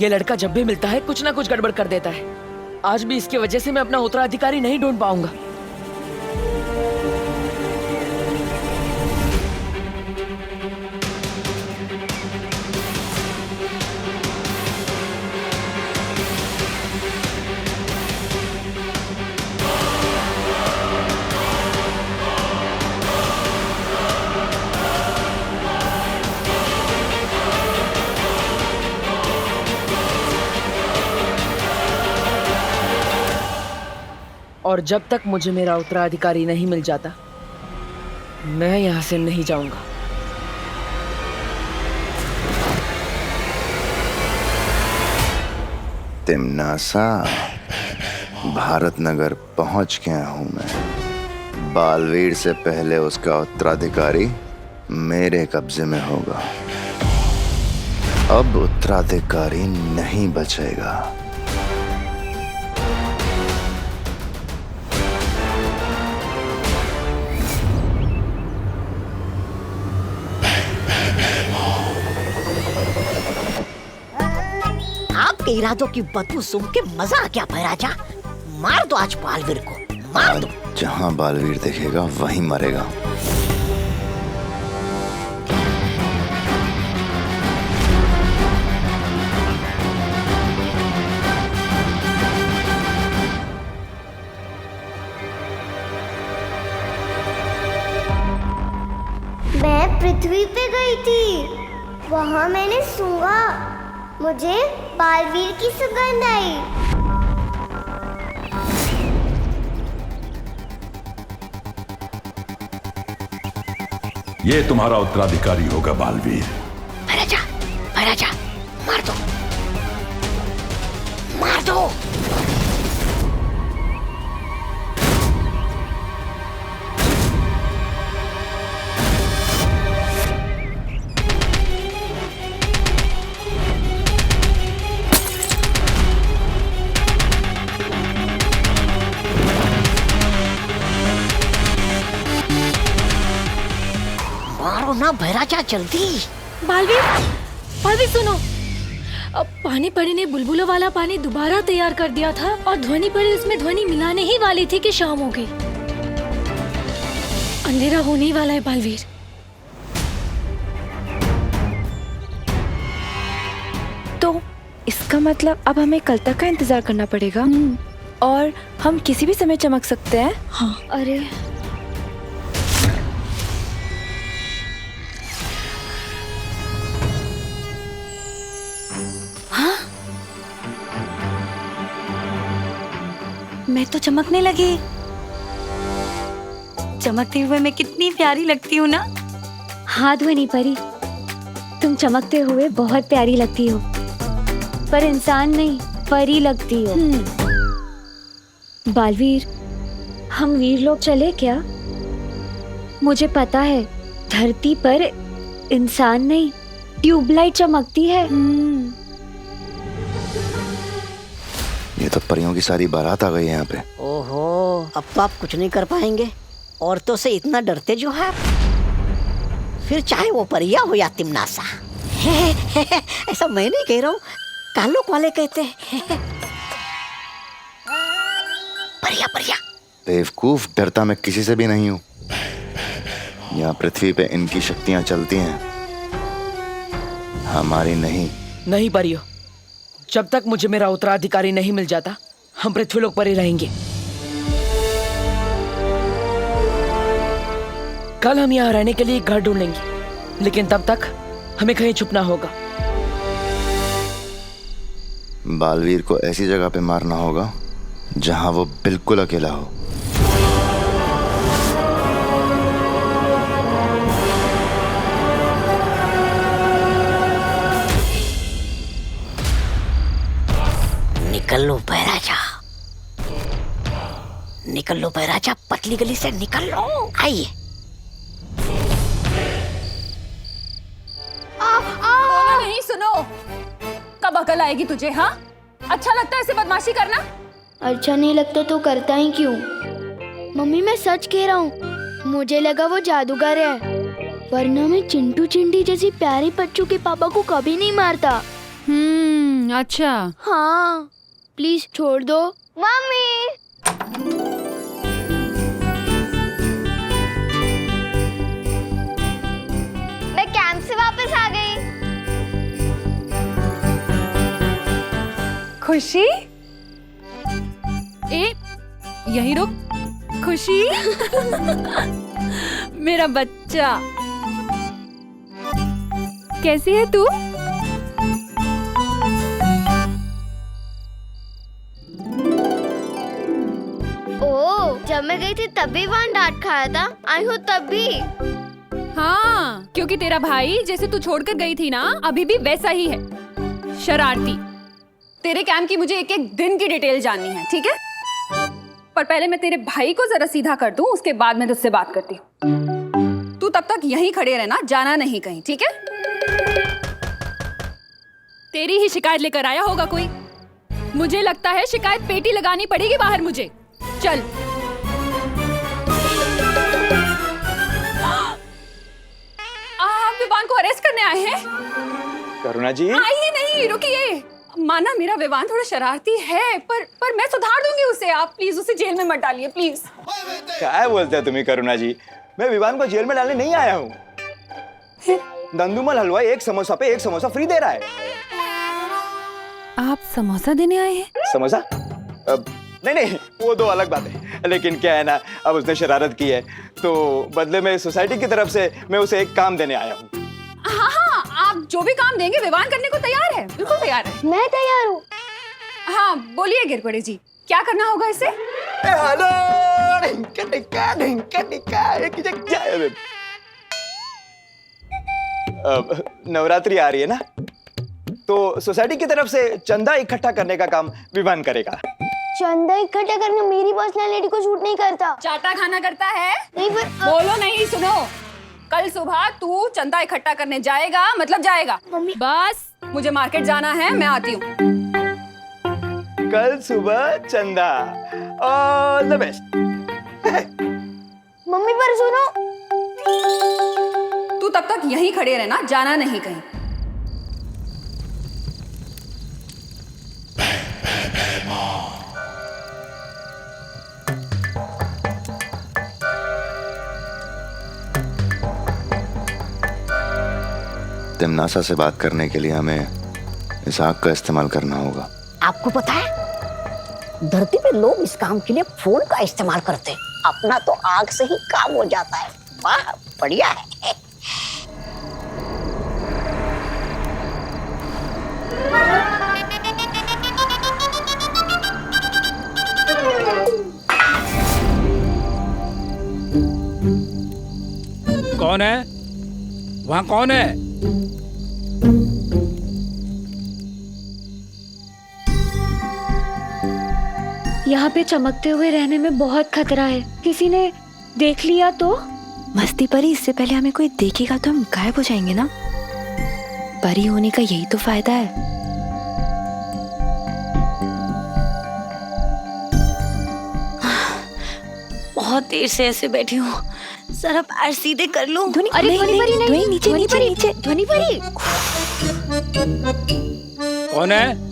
ये लड़का जब भी मिलता है कुछ ना कुछ गड़बड़ कर देता है। आज भी इसकी वजह से मैं अपना उत्तराधिकारी नहीं ढूंढ पाऊंगा। और जब तक मुझे मेरा उत्तराधिकारी नहीं मिल जाता, मैं यहां से नहीं जाऊंगा। तिम्नासा, भारत नगर पहुंच गया हूं मैं। बालवीर से पहले उसका उत्तराधिकारी मेरे कब्जे में होगा। अब उत्तराधिकारी नहीं बचेगा। आपके इरादों की बदबू सूंघ के मजा आ गया भैराजा। मार दो आज बालवीर को, मार दो। जहां बालवीर दिखेगा वहीं मरेगा। मैं पृथ्वी पे गई थी, वहाँ मैंने सूंघा, मुझे बालवीर की सुगंध आई। ये तुम्हारा उत्तराधिकारी होगा बालवीर। भैराजा, भैराजा, मार दो, मार दो। मारो ना भैराजा, जल्दी। बालवीर, बालवीर सुनो। अब पानी पड़ी ने बुलबुलों वाला पानी दोबारा तैयार कर दिया था और ध्वनि पड़ी उसमें ध्वनि मिलाने ही वाली थी कि शाम हो गई। अंधेरा होने ही वाला है बालवीर। तो इसका मतलब अब हमें कल तक का इंतजार करना पड़ेगा और हम किसी भी समय चमक सकते हैं। हाँ। अरे मैं तो चमकने लगी। चमकते हुए मैं कितनी प्यारी लगती हूँ ना। हाँ ध्वनि परी, तुम चमकते हुए बहुत प्यारी लगती हो, पर इंसान नहीं परी लगती हो। बालवीर, हम वीर लोग चले क्या? मुझे पता है धरती पर इंसान नहीं ट्यूबलाइट चमकती है। ये तो परियों की सारी बारात आ गई है यहाँ पे। ओहो, अब तो आप कुछ नहीं कर पाएंगे। औरतों से इतना डरते जो है, फिर चाहे वो परिया हो या तिम्नासा। ऐसा मैं नहीं कह रहा हूँ, कालोक वाले कहते हैं। परिया, परिया। बेवकूफ, डरता मैं किसी से भी नहीं हूँ। यहाँ पृथ्वी पे इनकी शक्तियाँ चलती हैं, हमारी नहीं। नहीं परियो, जब तक मुझे मेरा उत्तराधिकारी नहीं मिल जाता, हम पृथ्वीलोक पर ही रहेंगे। कल हम यहाँ रहने के लिए एक घर ढूंढेंगे, लेकिन तब तक हमें कहीं छुपना होगा। बालवीर को ऐसी जगह पे मारना होगा जहां वो बिल्कुल अकेला हो। निकल लो भैराजा, निकल लो भैराजा, पतली गली से निकल लो। आइए। नहीं, सुनो, कब अकल आएगी तुझे? हाँ, अच्छा लगता है ऐसे बदमाशी करना? अच्छा नहीं लगता तो करता ही क्यों? मम्मी मैं सच कह रहा हूँ, मुझे लगा वो जादूगर है, वरना मैं चिंटू चिंटी जैसी प्यारी बच्चों के पापा को कभी नहीं मारता। अच्छा, हाँ प्लीज छोड़ दो। मम्मी मैं कैंप से वापस आ गई। खुशी, ए यहीं रुक। खुशी मेरा बच्चा, कैसी है तू? ओह, जब मैं गई थी तभी वहाँ डांट खाया था, आई हूँ तब भी। हाँ, क्योंकि तेरा भाई जैसे तू छोड़कर गई थी ना, अभी भी वैसा ही है, शरारती। तेरे कैंप की मुझे एक एक दिन की डिटेल जाननी है, ठीक है? पर पहले मैं तेरे भाई को जरा सीधा कर दूं, उसके बाद मैं तुझसे बात करती हूँ। तू तब तक यहीं खड़े रहना, जाना नहीं कहीं, ठीक है? तेरी ही शिकायत लेकर आया होगा कोई। मुझे लगता है शिकायत पेटी लगानी पड़ेगी बाहर मुझे। चल। आप विवान को अरेस्ट करने आए हैं? करुणा जी, आइए नहीं, रुकिए। माना मेरा विवान थोड़ा शरारती है, पर मैं सुधार दूंगी उसे। आप प्लीज उसे जेल में मत डालिए, प्लीज। क्या बोलते हैं तुम्हें करुणा जी? मैं विवान को जेल में डालने नहीं आया हूँ। दंदुमल हलवाई एक समोसा पे एक समोसा फ्री दे रहा है। आप समोसा देने आए हैं? समोसा? नहीं, वो दो अलग बात है। लेकिन क्या है ना, अब उसने शरारत की है तो बदले में सोसाइटी की तरफ से मैं उसे एक काम देने आया हूँ। हाँ, आप जो भी काम देंगे विवान करने को तैयार है, बिल्कुल तैयार है। मैं तैयार हूँ। हाँ, बोलिए गिरपड़े जी, क्या करना होगा इसे? अब नवरात्रि आ रही है ना, तो सोसाइटी की तरफ से चंदा इकट्ठा करने का काम विवान करेगा। चंदा इकट्ठा करना मेरी पर्सनालिटी को शूट नहीं करता। चाटा खाना करता है? नहीं पर बोलो नहीं, सुनो। कल सुबह तू चंदा इकट्ठा करने जाएगा, मतलब जाएगा। मम्मी। बस मुझे मार्केट जाना है, मैं आती हूँ। कल सुबह चंदा, ऑल द बेस्ट। मम्मी पर सुनो, तू तब तक यहीं खड़े रहना, जाना नहीं कहीं। तिमनासा से बात करने के लिए हमें इस आग का इस्तेमाल करना होगा। आपको पता है, धरती पे लोग इस काम के लिए फोन का इस्तेमाल करते हैं। अपना तो आग से ही काम हो जाता है। वाह, बढ़िया है। कौन है वहाँ? कौन है? यहाँ पे चमकते हुए रहने में बहुत खतरा है, किसी ने देख लिया तो? मस्ती परी, इससे पहले हमें कोई देखेगा तो हम गायब हो जाएंगे ना। परी होने का यही तो फायदा है। बहुत देर से ऐसे बैठी हूँ, जरा पैर सीधे कर लूं। ध्वनि, अरे ध्वनि परी नहीं, ध्वनि नीचे ध्वनि नीचे परी, नीचे। ध्वनि परी। कौन है?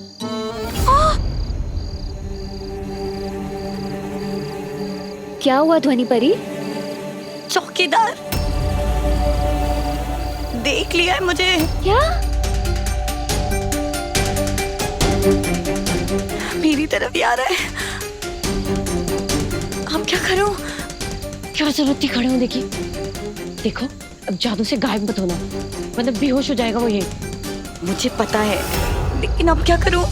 क्या हुआ ध्वनि परी? चौकीदार देख लिया है मुझे। क्या? मेरी तरफ ही आ रहा है। अब क्या करूं? क्या जरूरत थी खड़े होने की? देखो, अब जादू से गायब मत होना, मतलब बेहोश हो जाएगा वो। ये मुझे पता है, लेकिन अब क्या करूं?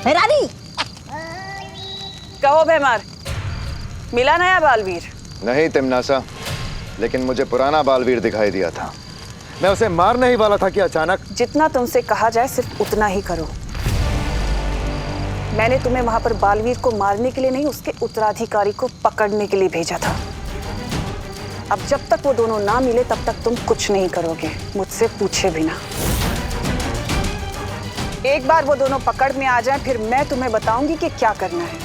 रानी, कहो भैमार, मिला नया बालवीर? नहीं तिमनासा, लेकिन मुझे पुराना बालवीर दिखाई दिया था। मैं उसे मारने ही वाला था कि अचानक। जितना तुमसे कहा जाए सिर्फ उतना ही करो। मैंने तुम्हें वहां पर बालवीर को मारने के लिए नहीं, उसके उत्तराधिकारी को पकड़ने के लिए भेजा था। अब जब तक वो दोनों ना मिले तब तक तुम कुछ नहीं करोगे, मुझसे पूछे बिना। एक बार वो दोनों पकड़ में आ जाएं, फिर मैं तुम्हें बताऊंगी कि क्या करना है।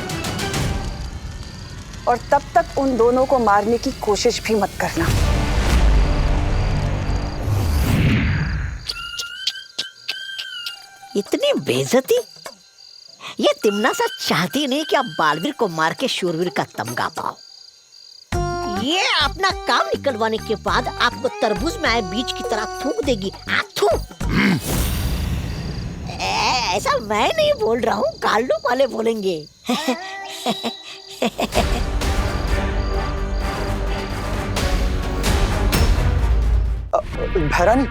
और तब तक उन दोनों को मारने की कोशिश भी मत करना। इतनी बेइज्जती? ये तिम्नासा चाहती नहीं कि आप बालवीर को मार के शूरवीर का तमगा पाओ। ये अपना काम निकलवाने के बाद आपको तरबूज में आए बीज की तरह थूक देगी। ऐसा मैं नहीं बोल रहा हूँ, काल्लू वाले बोलेंगे। भैरानी,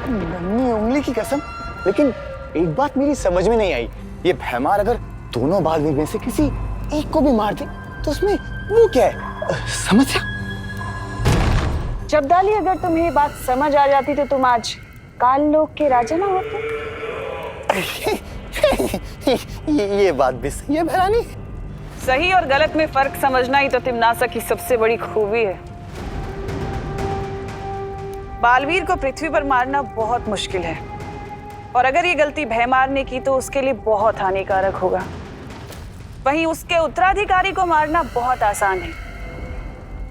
नन्ही उंगली की कसम, लेकिन एक बात मेरी समझ में नहीं आई। ये भैमार अगर दोनों बालवीर में से किसी एक को भी मार दे तो उसमें वो क्या है, समस्या? जब्दाली, अगर तुम्हें ये बात समझ आ जाती तो तुम आज काल लोक के राजा ना होते। ये बात भी सही है भैरानी। सही और गलत में फर्क समझना ही तो तिम्नासा की सबसे बड़ी खूबी है। बालवीर को पृथ्वी पर मारना बहुत मुश्किल है, और अगर ये गलती भैमार ने की तो उसके लिए बहुत हानिकारक होगा। वहीं उसके उत्तराधिकारी को मारना बहुत आसान है,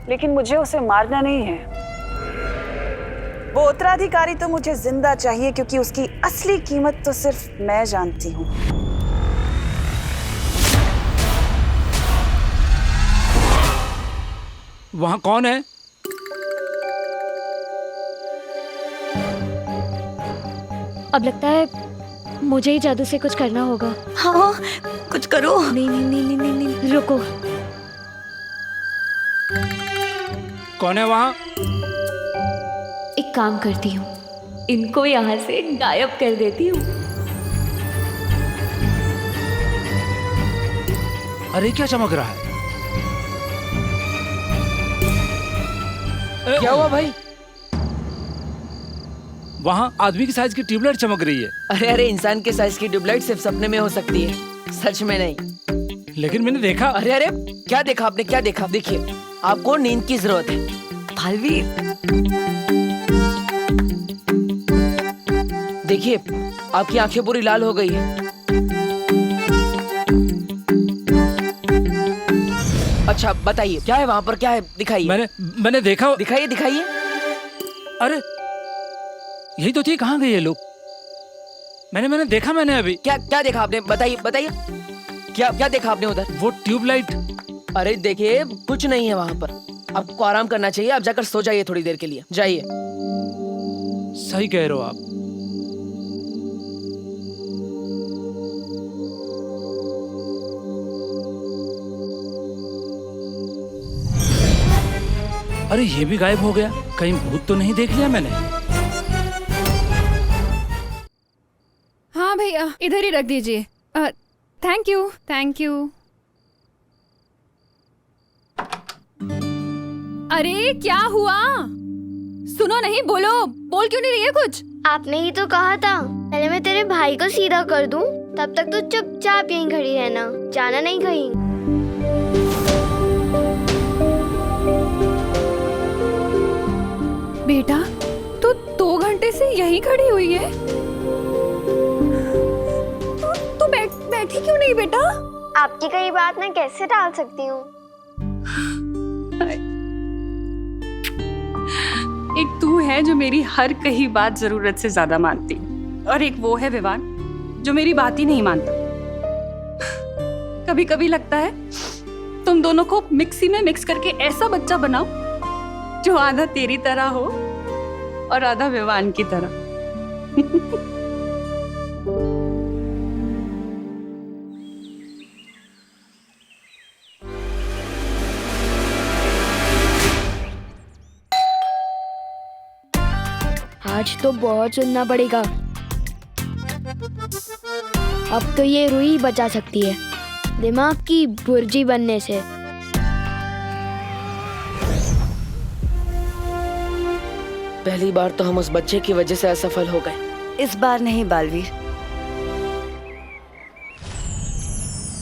लेकिन मुझे उसे मारना नहीं है। वो उत्तराधिकारी तो मुझे जिंदा चाहिए, क्योंकि उसकी असली कीमत तो सिर्फ मैं जानती हूँ। वहाँ कौन है? अब लगता है मुझे ही जादू से कुछ करना होगा। हाँ, कुछ करो। नहीं नहीं नहीं नहीं नहीं, नहीं। रुको। कौन है वहाँ? एक काम करती हूँ, इनको यहाँ से गायब कर देती हूँ। अरे क्या चमक रहा है? क्या हुआ भाई? वहाँ आदमी की साइज की ट्यूबलाइट चमक रही है। अरे अरे, इंसान के साइज की ट्यूबलाइट सिर्फ सपने में हो सकती है, सच में नहीं। लेकिन मैंने देखा। अरे अरे, क्या देखा आपने? क्या देखा? देखिए, आपको नींद की जरूरत है बालवीर। देखिए, आपकी आंखें पूरी लाल हो गई है। अच्छा बताइए, क्या है वहाँ पर? क्या है? दिखाइए। मैंने देखा। दिखाइए दिखाइए। अरे यही तो थी, कहाँ गए ये लोग? मैंने देखा। मैंने अभी क्या देखा आपने? बताइए बताइए, क्या देखा आपने उधर? वो ट्यूबलाइट। अरे देखिए, कुछ नहीं है वहाँ पर। आपको आराम करना चाहिए, आप जाकर सो जाइए थोड़ी देर के लिए, जाइए। सही कह रहे हो आप। अरे ये भी गायब हो गया, कहीं भूत तो नहीं देख लिया मैंने? हाँ भैया, इधर ही रख दीजिए। Thank you thank you. अरे क्या हुआ? सुनो नहीं, बोलो। बोल क्यों नहीं रही है कुछ? आपने ही तो कहा था पहले मैं तेरे भाई को सीधा कर दूं, तब तक तो चुपचाप यहीं खड़ी रहना, जाना नहीं कहीं। बेटा, तू 2 घंटे से यहीं खड़ी हुई है। तू बैठी क्यों नहीं बेटा? आपकी कई बात मैं कैसे टाल सकती हूँ? एक तू है जो मेरी हर कही बात जरूरत से ज्यादा मानती, और एक वो है विवान जो मेरी बात ही नहीं मानता। कभी कभी लगता है तुम दोनों को मिक्सी में मिक्स करके ऐसा बच्चा बनाओ जो आधा तेरी तरह हो और आधा विवान की तरह। आज तो बहुत सुनना पड़ेगा। अब तो ये रूही बचा सकती है दिमाग की बुर्जी बनने से। पहली बार तो हम उस बच्चे की वजह से असफल हो गए। इस बार नहीं बालवीर,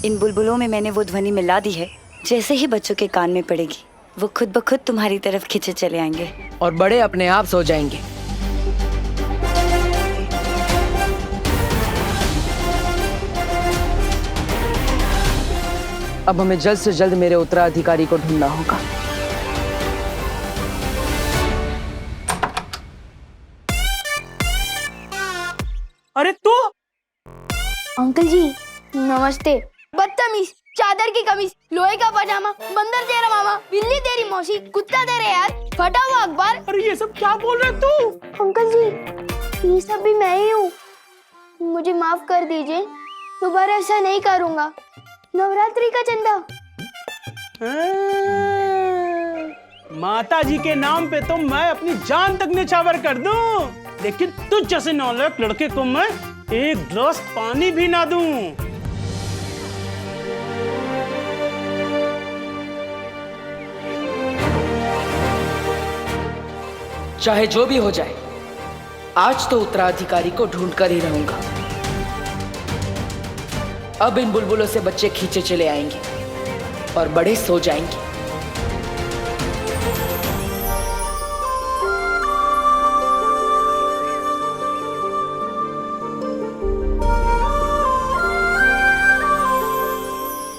इन बुलबुलों में मैंने वो ध्वनि मिला दी है, जैसे ही बच्चों के कान में पड़ेगी वो खुद ब खुद तुम्हारी तरफ खींचे चले आएंगे। और बड़े अपने आप सो जाएंगे। अब हमें जल्द से जल्द मेरे उत्तराधिकारी को ढूंढना होगा। अरे तू? अंकल जी नमस्ते। बदतमीज, चादर की कमीज, लोहे का पजामा, बंदर तेरा मामा, बिल्ली तेरी मौसी, कुत्ता तेरे यार, फटा हुआ अखबार। अरे ये सब क्या बोल रहे तू? अंकल जी ये सब भी मैं ही हूँ, मुझे माफ कर दीजिए, दोबारा ऐसा नहीं करूँगा। नवरात्रि का चंदा। माता जी के नाम पे तो मैं अपनी जान तक न्यौछावर कर दूं, लेकिन तुझ जैसे नालायक लड़के को मैं एक गिलास पानी भी ना दूं। चाहे जो भी हो जाए, आज तो उत्तराधिकारी को ढूंढ कर ही रहूंगा। अब इन बुलबुलों से बच्चे खींचे चले आएंगे और बड़े सो जाएंगे।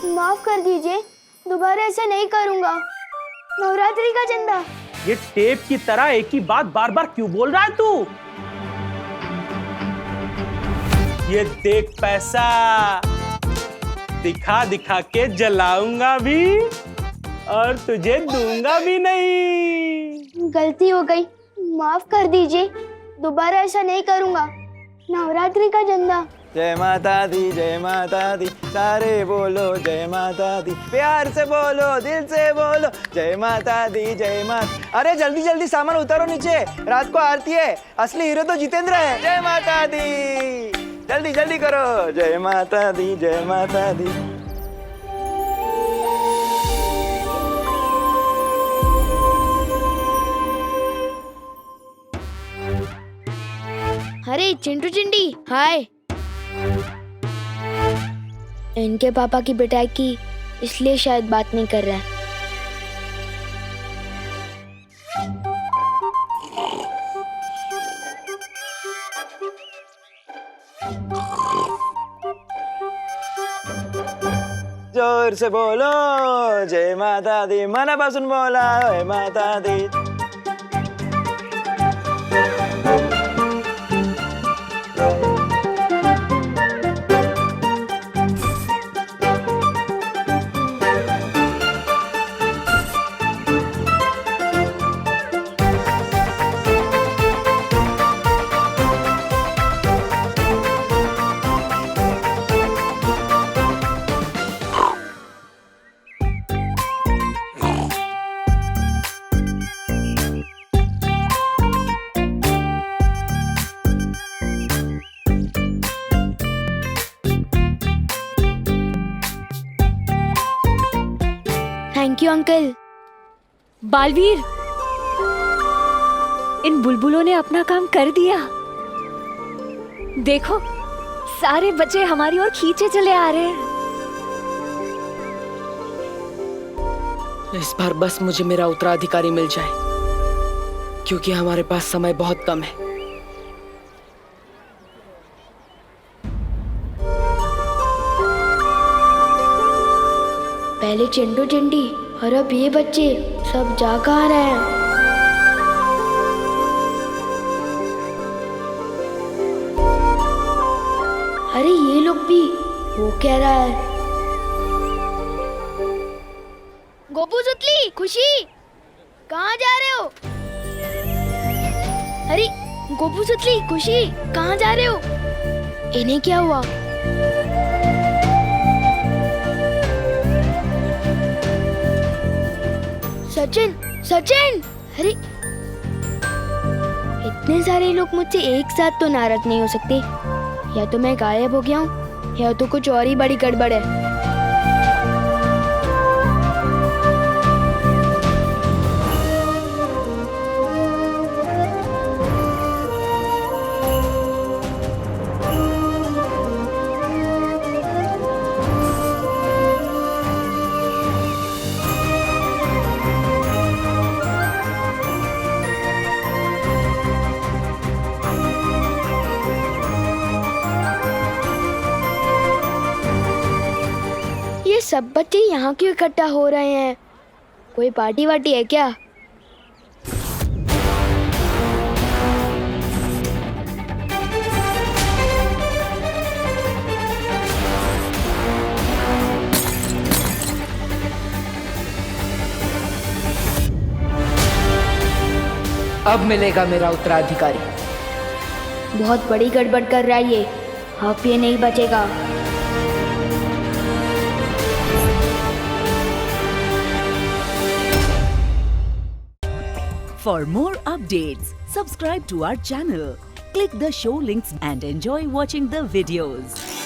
माफ कर दीजिए, दोबारा ऐसा नहीं करूँगा। नवरात्रि का चंदा। ये टेप की तरह एक ही बात बार बार क्यों बोल रहा है तू? ये देख पैसा, दिखा दिखा के जलाऊंगा भी और तुझे दूंगा भी नहीं। गलती हो गई, माफ कर दीजिए, दोबारा ऐसा नहीं करूँगा। नवरात्रि का चंदा। जय माता दी, सारे बोलो जय माता दी, प्यार से बोलो, दिल से बोलो जय माता दी, जय माता। अरे जल्दी जल्दी सामान उतारो नीचे, रात को आरती है, असली हीरो तो जितेंद्र है। जय माता दी, जल्दी जल्दी करो, जय माता दी, जय माता दी। अरे चिंटू चिंडी, हाय। इनके पापा की पिटाई की, इसलिए शायद बात नहीं कर रहे हैं। जोर से बोलो जय माता दी, मनापासून बोला जय माता दी। Thank you uncle. बालवीर, इन बुलबुलों ने अपना काम कर दिया। देखो, सारे बच्चे हमारी ओर खींचे चले आ रहे हैं। इस बार बस मुझे मेरा उत्तराधिकारी मिल जाए, क्योंकि हमारे पास समय बहुत कम है। पहले चिंटू चिंडी और अब ये बच्चे सब जा कहाँ रहे हैं? अरे ये लोग भी, वो कह रहा है। गोपू सुतली, खुशी, कहाँ जा रहे हो? अरे गोपू सुतली, खुशी, कहाँ जा रहे हो? इन्हें क्या हुआ? सचिन, सचिन, अरे इतने सारे लोग मुझसे एक साथ तो नाराज नहीं हो सकते। या तो मैं गायब हो गया हूँ, या तो कुछ और ही बड़ी गड़बड़ है। ये सब बच्चे यहाँ क्यों इकट्ठा हो रहे हैं? कोई पार्टी वार्टी है क्या? अब मिलेगा मेरा उत्तराधिकारी। बहुत बड़ी गड़बड़ कर रहा है ये, अब ये नहीं बचेगा। For more updates, subscribe to our channel, click the show links and enjoy watching the videos.